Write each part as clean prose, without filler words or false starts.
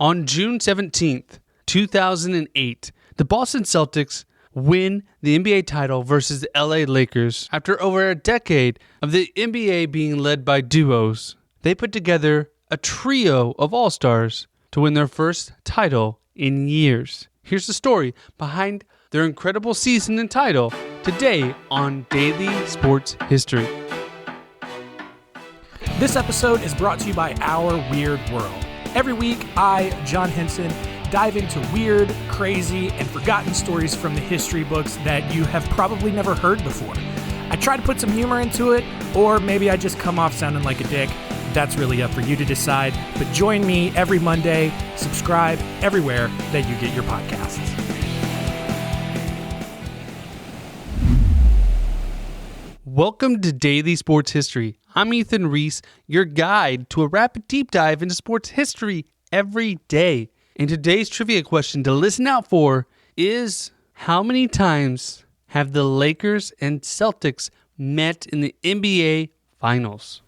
On June 17th, 2008, the Boston Celtics win the NBA title versus the LA Lakers. After over a decade of the NBA being led by duos, they put together a trio of all-stars to win their first title in years. Here's the story behind their incredible season and title today on Daily Sports History. This episode is brought to you by Our Weird World. Every week, I, John Henson, dive into weird, crazy, and forgotten stories from the history books that you have probably never heard before. I try to put some humor into it, or maybe I just come off sounding like a dick. That's really up for you to decide. But join me every Monday. Subscribe everywhere that you get your podcasts. Welcome to Daily Sports History. I'm Ethan Reese, your guide to a rapid deep dive into sports history every day. And today's trivia question to listen out for is, how many times have the Lakers and Celtics met in the NBA Finals?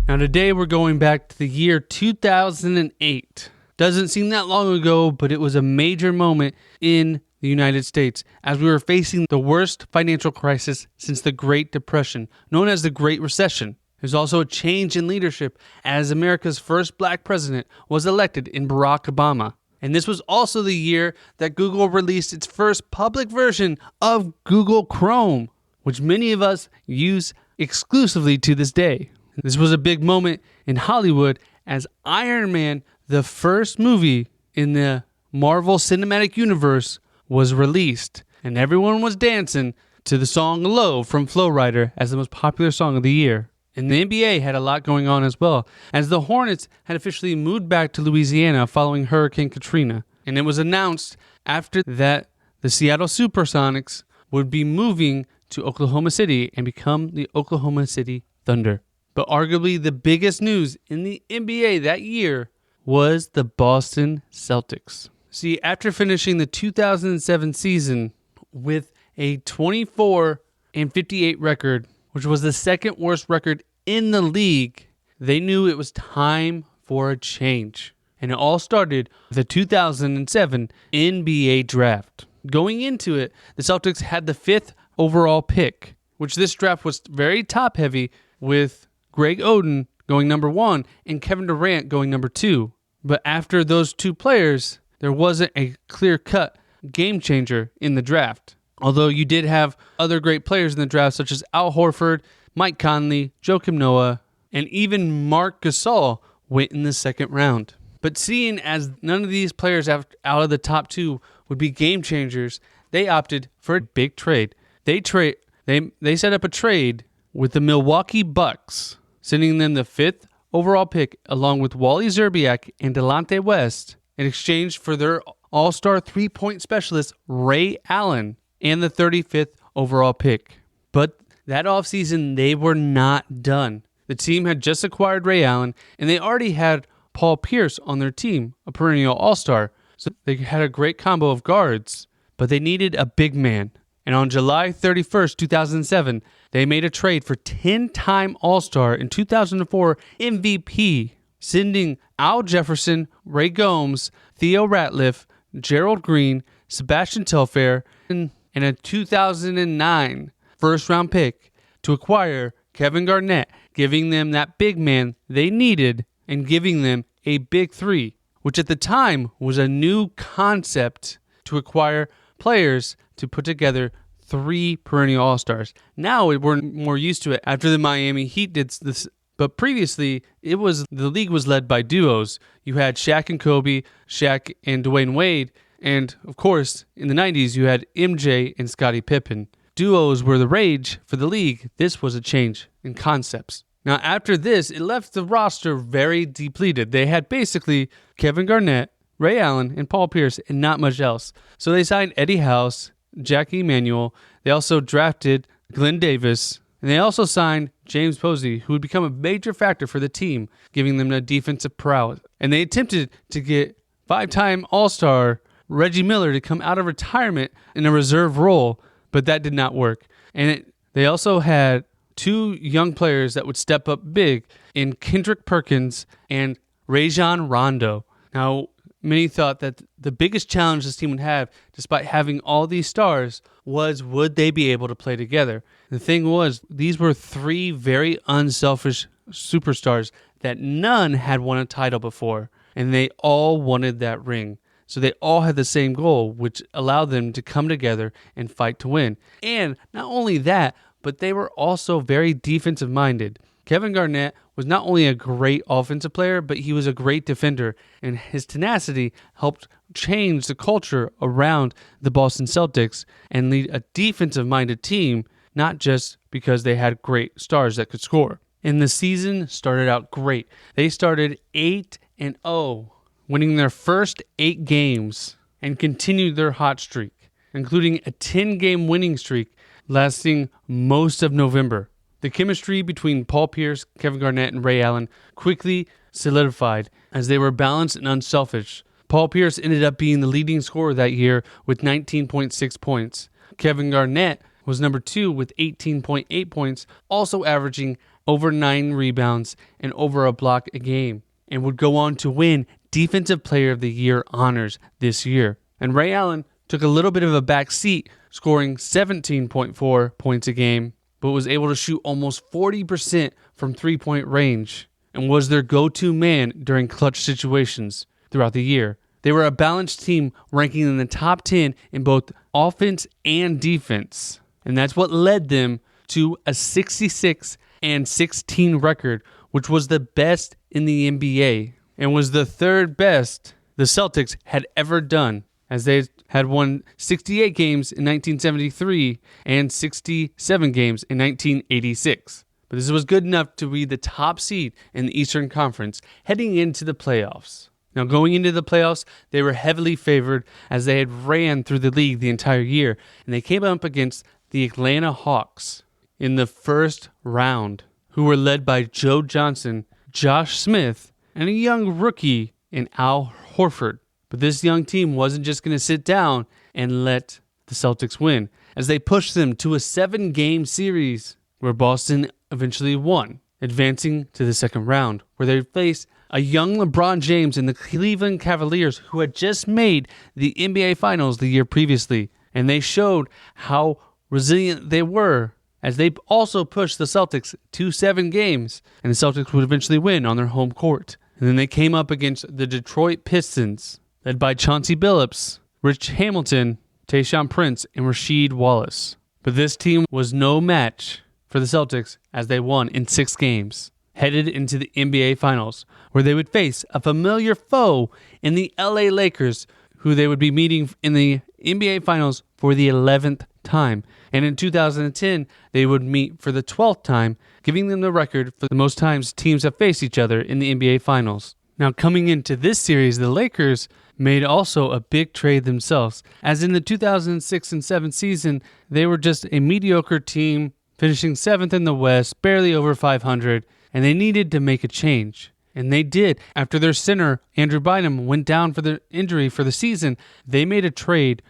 Now today we're going back to the year 2008. Doesn't seem that long ago, but it was a major moment in the United States as we were facing the worst financial crisis since the Great Depression, known as the Great Recession. There's also a change in leadership as America's first black president was elected in Barack Obama. And this was also the year that Google released its first public version of Google Chrome, which many of us use exclusively to this day. This was a big moment in Hollywood as Iron Man, the first movie in the Marvel Cinematic Universe, was released. And everyone was dancing to the song Low from Flo Rida as the most popular song of the year. And the NBA had a lot going on as well, as the Hornets had officially moved back to Louisiana following Hurricane Katrina. And it was announced after that the Seattle Supersonics would be moving to Oklahoma City and become the Oklahoma City Thunder. But arguably the biggest news in the NBA that year was the Boston Celtics. See, after finishing the 2007 season with a 24-58 record, which was the second worst record in the league, they knew it was time for a change. And it all started with the 2007 NBA draft. Going into it, the Celtics had the 5th overall pick, which this draft was very top-heavy with Greg Oden going number 1 and Kevin Durant going number 2. But after those two players, there wasn't a clear-cut game changer in the draft. Although you did have other great players in the draft, such as Al Horford, Mike Conley, Joakim Noah, and even Marc Gasol went in the second round. But seeing as none of these players out of the top 2 would be game changers, they opted for a big trade. They set up a trade with the Milwaukee Bucks, sending them the 5th overall pick along with Wally Szczerbiak and Delonte West in exchange for their all-star three-point specialist Ray Allen and the 35th overall pick. But that offseason, they were not done. The team had just acquired Ray Allen, and they already had Paul Pierce on their team, a perennial all-star. So they had a great combo of guards, but they needed a big man. And on July 31st, 2007, they made a trade for 10-time all-star and 2004 MVP, sending Al Jefferson, Ray Gomes, Theo Ratliff, Gerald Green, Sebastian Telfair, and a 2009 first-round pick to acquire Kevin Garnett, giving them that big man they needed and giving them a big 3, which at the time was a new concept to acquire players to put together 3 perennial all-stars. Now we're more used to it after the Miami Heat did this, but previously the league was led by duos. You had Shaq and Kobe, Shaq and Dwayne Wade, and of course in the 90s you had MJ and Scottie Pippen. Duos were the rage for the league. This was a change in concepts. Now after this, it left the roster very depleted. They had basically Kevin Garnett, Ray Allen, and Paul Pierce, and not much else. So they signed Eddie House, Jackie Emanuel. They also drafted Glenn Davis, and they also signed James Posey, who would become a major factor for the team, giving them a defensive prowess. And they attempted to get 5-time All-Star Reggie Miller to come out of retirement in a reserve role, but that did not work. And they also had 2 young players that would step up big in Kendrick Perkins and Rajon Rondo. Now, many thought that the biggest challenge this team would have, despite having all these stars, was would they be able to play together? The thing was, these were three very unselfish superstars that none had won a title before, and they all wanted that ring. So they all had the same goal, which allowed them to come together and fight to win. And not only that, but they were also very defensive minded. Kevin Garnett was not only a great offensive player, but he was a great defender, and his tenacity helped change the culture around the Boston Celtics and lead a defensive-minded team, not just because they had great stars that could score. And the season started out great. They started 8-0, winning their first 8 games and continued their hot streak, including a 10-game winning streak lasting most of November. The chemistry between Paul Pierce, Kevin Garnett, and Ray Allen quickly solidified as they were balanced and unselfish. Paul Pierce ended up being the leading scorer that year with 19.6 points. Kevin Garnett was number 2 with 18.8 points, also averaging over 9 rebounds and over a block a game, and would go on to win Defensive Player of the Year honors this year. And Ray Allen took a little bit of a back seat, scoring 17.4 points a game, but was able to shoot almost 40% from three-point range and was their go-to man during clutch situations throughout the year. They were a balanced team ranking in the top 10 in both offense and defense, and that's what led them to a 66-16 record, which was the best in the NBA and was the third best the Celtics had ever done, as they had won 68 games in 1973 and 67 games in 1986. But this was good enough to be the top seed in the Eastern Conference heading into the playoffs. Now, going into the playoffs, they were heavily favored as they had ran through the league the entire year, and they came up against the Atlanta Hawks in the first round, who were led by Joe Johnson, Josh Smith, and a young rookie in Al Horford. But this young team wasn't just going to sit down and let the Celtics win, as they pushed them to a 7-game series where Boston eventually won, advancing to the second round, where they faced a young LeBron James and the Cleveland Cavaliers, who had just made the NBA Finals the year previously. And they showed how resilient they were, as they also pushed the Celtics to 7 games, and the Celtics would eventually win on their home court. And then they came up against the Detroit Pistons, led by Chauncey Billups, Rich Hamilton, Tayshaun Prince, and Rasheed Wallace. But this team was no match for the Celtics as they won in 6 games, headed into the NBA Finals, where they would face a familiar foe in the LA Lakers, who they would be meeting in the NBA Finals for the 11th time. And in 2010, they would meet for the 12th time, giving them the record for the most times teams have faced each other in the NBA Finals. Now, coming into this series, the Lakers made also a big trade themselves, as in the 2006 and 7 season, they were just a mediocre team, finishing 7th in the West, barely over 500, and they needed to make a change. And they did. After their center, Andrew Bynum, went down for the injury for the season, they made a trade,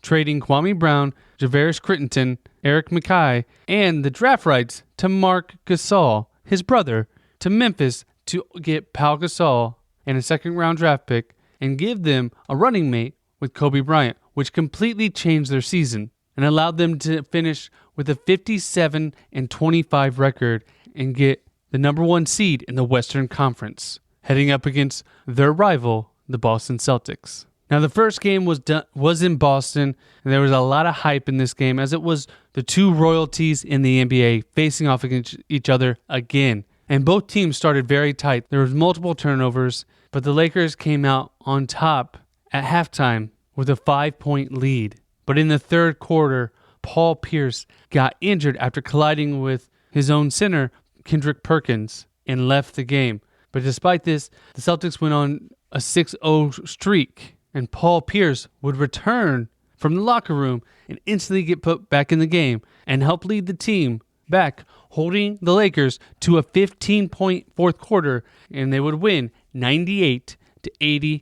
trading Kwame Brown, Javaris Crittenton, Eric Mackay, and the draft rights to Marc Gasol, his brother, to Memphis to get Pau Gasol and a second-round draft pick and give them a running mate with Kobe Bryant, which completely changed their season and allowed them to finish with a 57-25 record and get the number 1 seed in the Western Conference, heading up against their rival, the Boston Celtics. Now, the first game was in Boston, and there was a lot of hype in this game, as it was the two royalties in the NBA facing off against each other again. And both teams started very tight. There was multiple turnovers, but the Lakers came out on top at halftime with a 5-point lead. But in the third quarter, Paul Pierce got injured after colliding with his own center, Kendrick Perkins, and left the game. But despite this, the Celtics went on a 6-0 streak, and Paul Pierce would return from the locker room and instantly get put back in the game and help lead the team back, holding the Lakers to a 15-point fourth quarter, and they would win 98-88,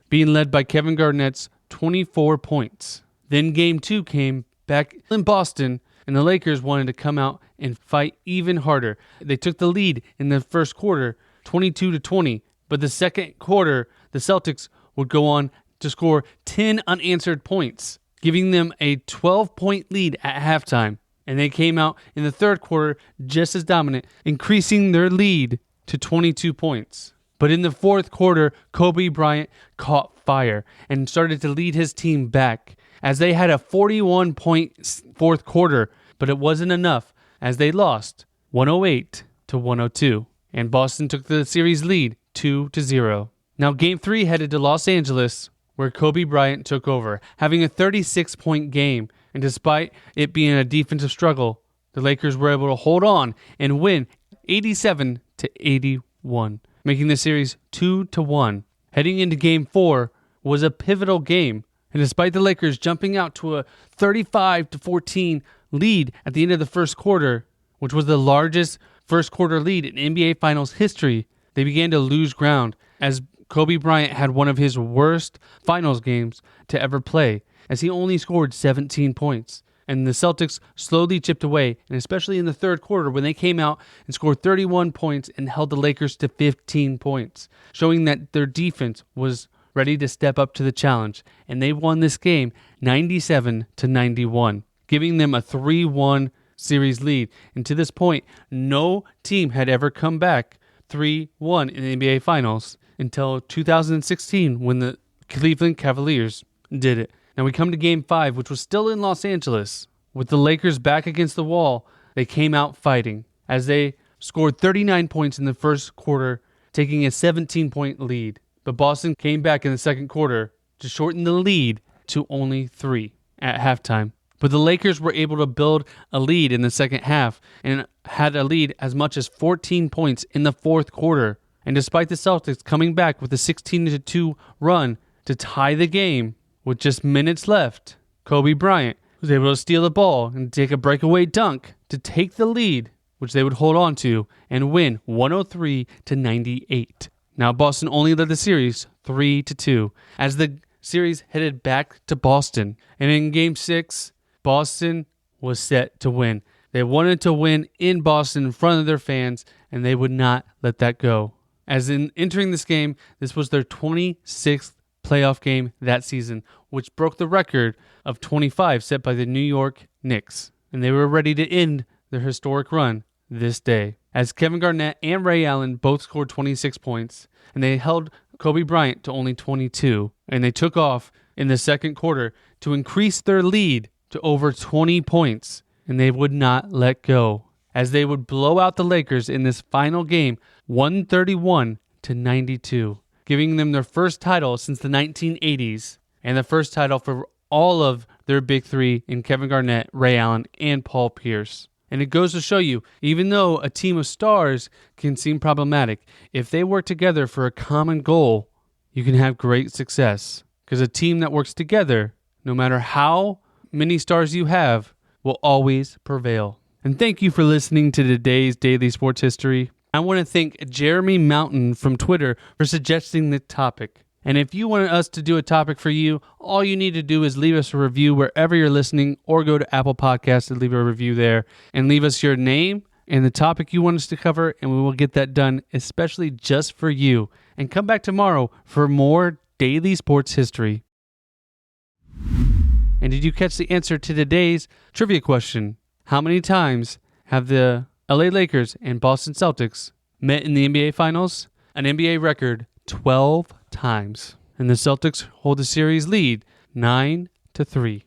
being led by Kevin Garnett's 24 points. Then Game 2 came back in Boston, and the Lakers wanted to come out and fight even harder. They took the lead in the first quarter, 22-20, But the second quarter, the Celtics would go on to score 10 unanswered points, giving them a 12-point lead at halftime. And they came out in the third quarter just as dominant, increasing their lead to 22 points. But in the fourth quarter, Kobe Bryant caught fire and started to lead his team back as they had a 41-point fourth quarter, but it wasn't enough as they lost 108-102. And Boston took the series lead 2-0. Now Game 3 headed to Los Angeles, where Kobe Bryant took over, having a 36-point game. And despite it being a defensive struggle, the Lakers were able to hold on and win 87-81, making the series 2-1. Heading into Game 4 was a pivotal game, and despite the Lakers jumping out to a 35-14 lead at the end of the first quarter, which was the largest first quarter lead in NBA Finals history, they began to lose ground as Kobe Bryant had one of his worst finals games to ever play, as he only scored 17 points. And the Celtics slowly chipped away, and especially in the third quarter when they came out and scored 31 points and held the Lakers to 15 points, showing that their defense was ready to step up to the challenge. And they won this game 97-91, giving them a 3-1 series lead. And to this point, no team had ever come back 3-1 in the NBA Finals until 2016 when the Cleveland Cavaliers did it. Now we come to Game 5, which was still in Los Angeles. With the Lakers back against the wall, they came out fighting as they scored 39 points in the first quarter, taking a 17-point lead. But Boston came back in the second quarter to shorten the lead to only 3 at halftime. But the Lakers were able to build a lead in the second half and had a lead as much as 14 points in the fourth quarter. And despite the Celtics coming back with a 16-2 run to tie the game, with just minutes left, Kobe Bryant was able to steal the ball and take a breakaway dunk to take the lead, which they would hold on to and win 103-98. Now Boston only led the series 3-2 as the series headed back to Boston. And in Game 6, Boston was set to win. They wanted to win in Boston in front of their fans, and they would not let that go. As in entering this game, this was their 26th playoff game that season, which broke the record of 25 set by the New York Knicks. And they were ready to end their historic run this day, as Kevin Garnett and Ray Allen both scored 26 points, and they held Kobe Bryant to only 22, and they took off in the second quarter to increase their lead to over 20 points, and they would not let go, as they would blow out the Lakers in this final game 131-92. Giving them their first title since the 1980s and the first title for all of their big three in Kevin Garnett, Ray Allen, and Paul Pierce. And it goes to show you, even though a team of stars can seem problematic, if they work together for a common goal, you can have great success. Because a team that works together, no matter how many stars you have, will always prevail. And thank you for listening to today's Daily Sports History. I want to thank Jeremy Mountain from Twitter for suggesting the topic. And if you want us to do a topic for you, all you need to do is leave us a review wherever you're listening, or go to Apple Podcasts and leave a review there and leave us your name and the topic you want us to cover, and we will get that done especially just for you. And come back tomorrow for more Daily Sports History. And did you catch the answer to today's trivia question? How many times have the LA Lakers and Boston Celtics met in the NBA Finals? An NBA record 12 times. And the Celtics hold the series lead 9-3.